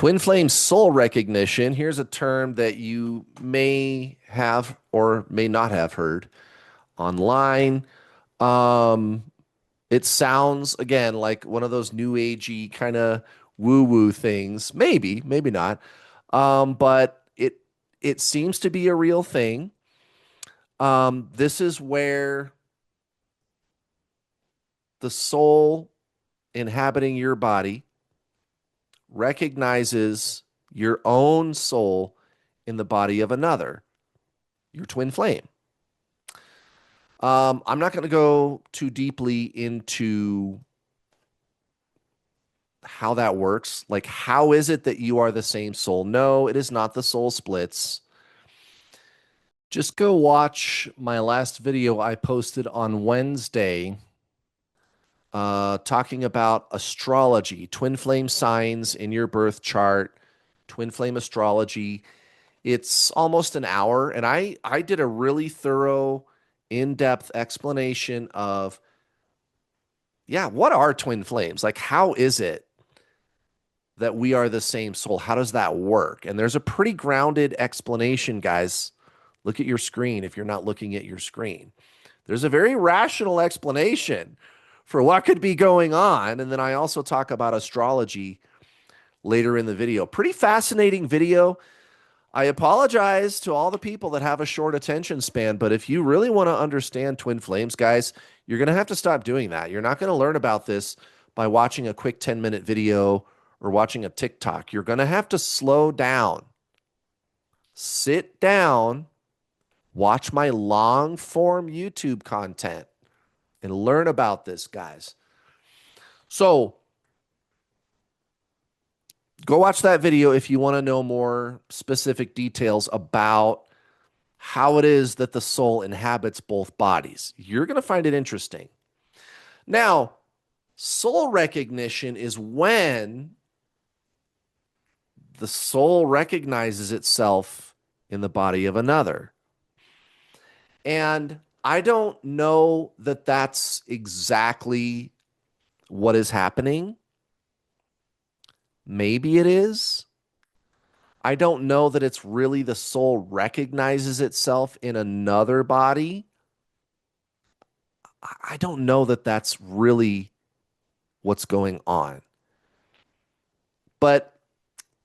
Twin flame soul recognition. Here's a term that you may have or may not have heard online. Um, it sounds again like one of those new agey kind of woo-woo things. Maybe, maybe not. But it seems to be a real thing. This is where the soul inhabiting your body recognizes your own soul in the body of another, your twin flame. I'm not going to go too deeply into how that works. Like, how is it that you are the same soul? No, it is not the soul splits. Just go watch my last video I posted on Wednesday talking about astrology, twin flame signs in your birth chart, twin flame astrology. It's almost an hour, and I did a really thorough, in-depth explanation of, yeah, what are twin flames? Like, how is it that we are the same soul? How does that work? And there's a pretty grounded explanation, guys. Look at your screen if you're not looking at your screen. There's a very rational explanation for what could be going on. And then I also talk about astrology later in the video. Pretty fascinating video. I apologize to all the people that have a short attention span, but if you really want to understand twin flames, guys, you're going to have to stop doing that. You're not going to learn about this by watching a quick 10-minute video or watching a TikTok. You're going to have to slow down, sit down, watch my long form YouTube content and learn about this, guys. So go watch that video if you want to know more specific details about how it is that the soul inhabits both bodies. You're going to find it interesting. Now, soul recognition is when the soul recognizes itself in the body of another. And I don't know that that's exactly what is happening. Maybe it is. I don't know that it's really the soul recognizes itself in another body. I don't know that that's really what's going on. But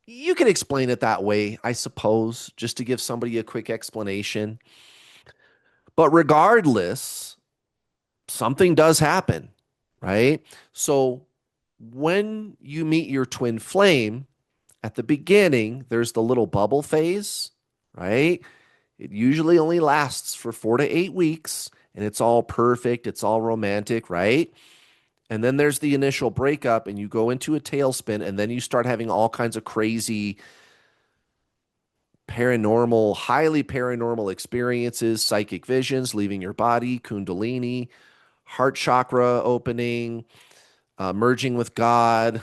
you can explain it that way, I suppose, just to give somebody a quick explanation. But regardless, something does happen, right? So when you meet your twin flame, at the beginning, there's the little bubble phase, right? It usually only lasts for 4 to 8 weeks, and it's all perfect. It's all romantic, right? And then there's the initial breakup, and you go into a tailspin, and then you start having all kinds of crazy paranormal, highly paranormal experiences, psychic visions, leaving your body, kundalini, heart chakra opening, merging with God,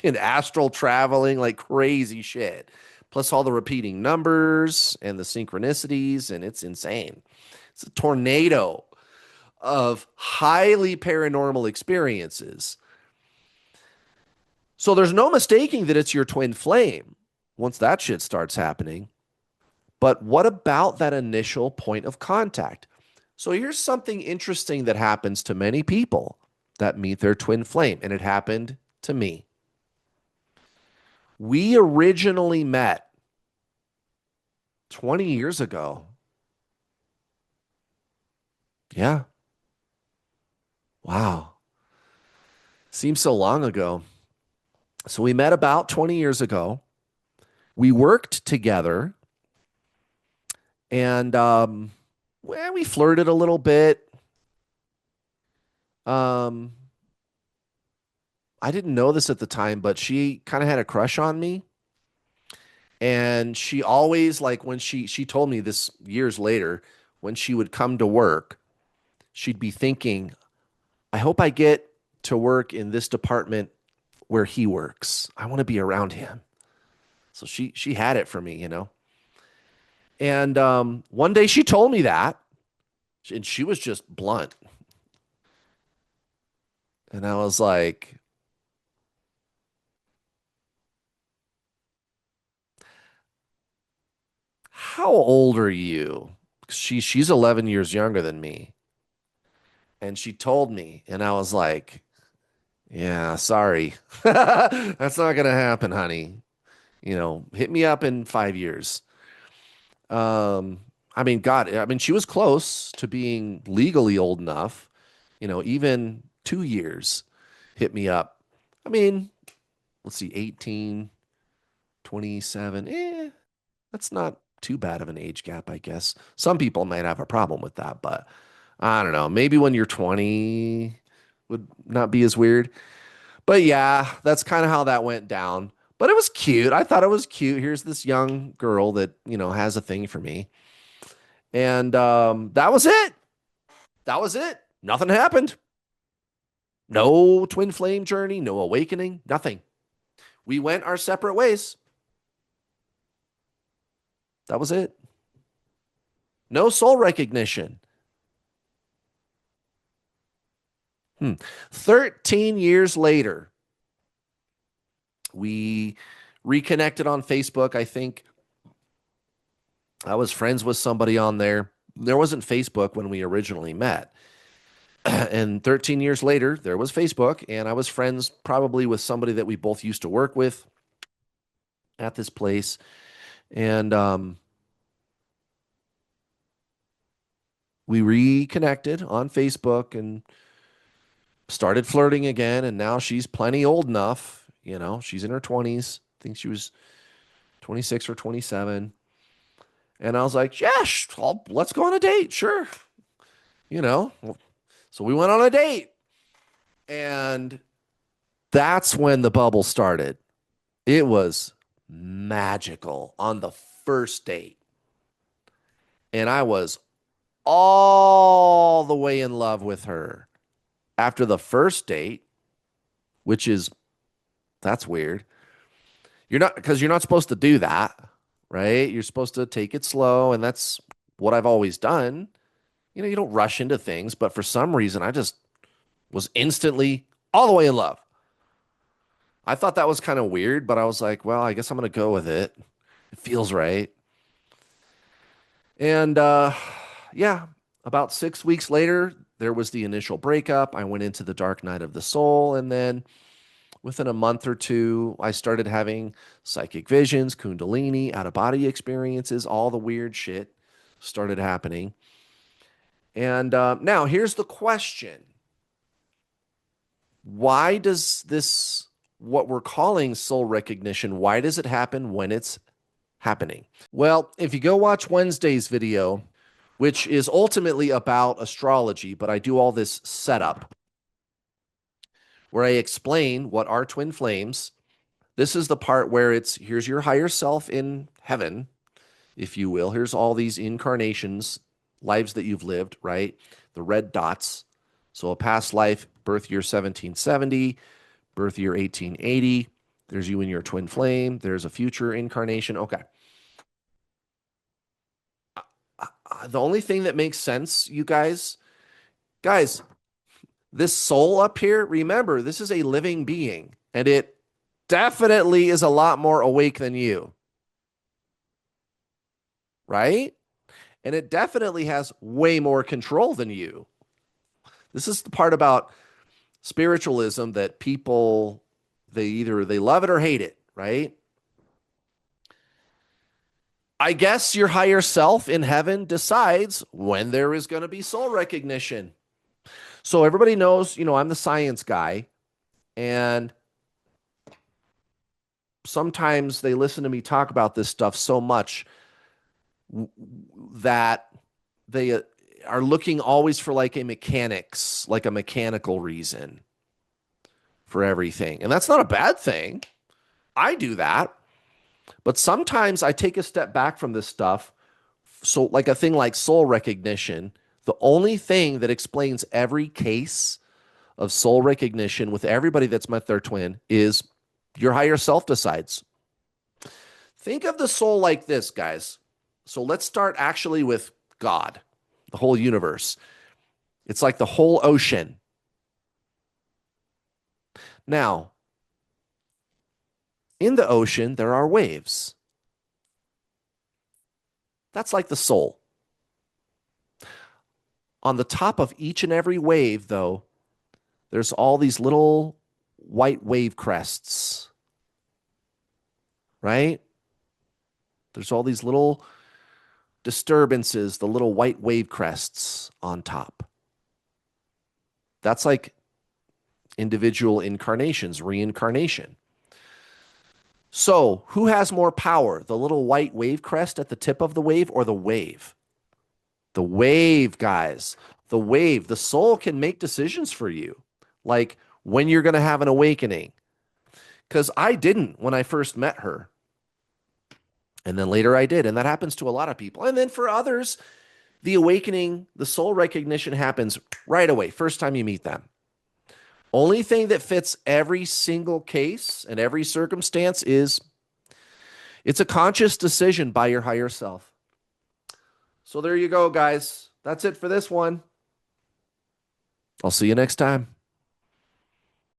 and astral traveling, like crazy shit. Plus all the repeating numbers and the synchronicities, and it's insane. It's a tornado of highly paranormal experiences. So there's no mistaking that it's your twin flame once that shit starts happening. But what about that initial point of contact? So here's something interesting that happens to many people that meet their twin flame, and it happened to me. We originally met 20 years ago. Yeah. Wow. Seems so long ago. So we met about 20 years ago. We worked together and well, we flirted a little bit. Um, I didn't know this at the time, but she kind of had a crush on me. And she always like when she told me this years later, when she would come to work, she'd be thinking, I hope I get to work in this department where he works. I want to be around him. So she had it for me, you know. And one day she told me that, and she was just blunt. And I was like, how old are you? She's 11 years younger than me. And she told me, and I was like, yeah, sorry. That's not gonna happen, honey. Hit me up in 5 years. I mean, God, I mean, she was close to being legally old enough, even 2 years. Hit me up. I mean, let's see, 18, 27. That's not too bad of an age gap, I guess. Some people might have a problem with that, but I don't know. Maybe when you're 20 would not be as weird. But yeah, that's kind of how that went down. But it was cute. I thought it was cute. Here's this young girl that, has a thing for me. And that was it. That was it. Nothing happened. No twin flame journey, no awakening, nothing. We went our separate ways. That was it. No soul recognition. 13 years later, we reconnected on Facebook. I think I was friends with somebody on there. There wasn't Facebook when we originally met. And 13 years later, there was Facebook, and I was friends probably with somebody that we both used to work with at this place. And we reconnected on Facebook and started flirting again. And now she's plenty old enough. She's in her 20s. I think she was 26 or 27. And I was like, yeah, let's go on a date. Sure. You know, so we went on a date. And that's when the bubble started. It was magical on the first date. And I was all the way in love with her after the first date, which is, that's weird. Because you're not supposed to do that, right? You're supposed to take it slow. And that's what I've always done. You don't rush into things. But for some reason, I just was instantly all the way in love. I thought that was kind of weird, but I was like, well, I guess I'm going to go with it. It feels right. And yeah, about 6 weeks later, there was the initial breakup. I went into the dark night of the soul. And then within a month or two, I started having psychic visions, kundalini, out of body experiences, all the weird shit started happening. And now here's the question. Why does this, what we're calling soul recognition, why does it happen when it's happening? Well, if you go watch Wednesday's video, which is ultimately about astrology, but I do all this setup where I explain what are twin flames. This is the part where here's your higher self in heaven, if you will. Here's all these incarnations, lives that you've lived, right? The red dots. So a past life, birth year 1770, birth year 1880. There's you in your twin flame. There's a future incarnation. Okay. The only thing that makes sense, you guys, this soul up here, remember, this is a living being, and it definitely is a lot more awake than you, right? And it definitely has way more control than you. This is the part about spiritualism that people, they love it or hate it, right? I guess your higher self in heaven decides when there is going to be soul recognition. So everybody knows, I'm the science guy, and sometimes they listen to me talk about this stuff so much that they are looking always for like a mechanical reason for everything. And that's not a bad thing. I do that. But sometimes I take a step back from this stuff. So, like a thing like soul recognition, the only thing that explains every case of soul recognition with everybody that's met their twin is your higher self decides. Think of the soul like this, guys. So, let's start actually with God, the whole universe. It's like the whole ocean. Now, in the ocean, there are waves. That's like the soul. On the top of each and every wave, though, there's all these little white wave crests, right? There's all these little disturbances, the little white wave crests on top. That's like individual incarnations, reincarnation. So, who has more power, the little white wave crest at the tip of the wave or the wave? The wave, guys. The wave. The soul can make decisions for you, like when you're going to have an awakening. Because I didn't when I first met her. And then later I did. And that happens to a lot of people. And then for others, the awakening, the soul recognition happens right away, first time you meet them. Only thing that fits every single case and every circumstance is it's a conscious decision by your higher self. So there you go, guys. That's it for this one. I'll see you next time.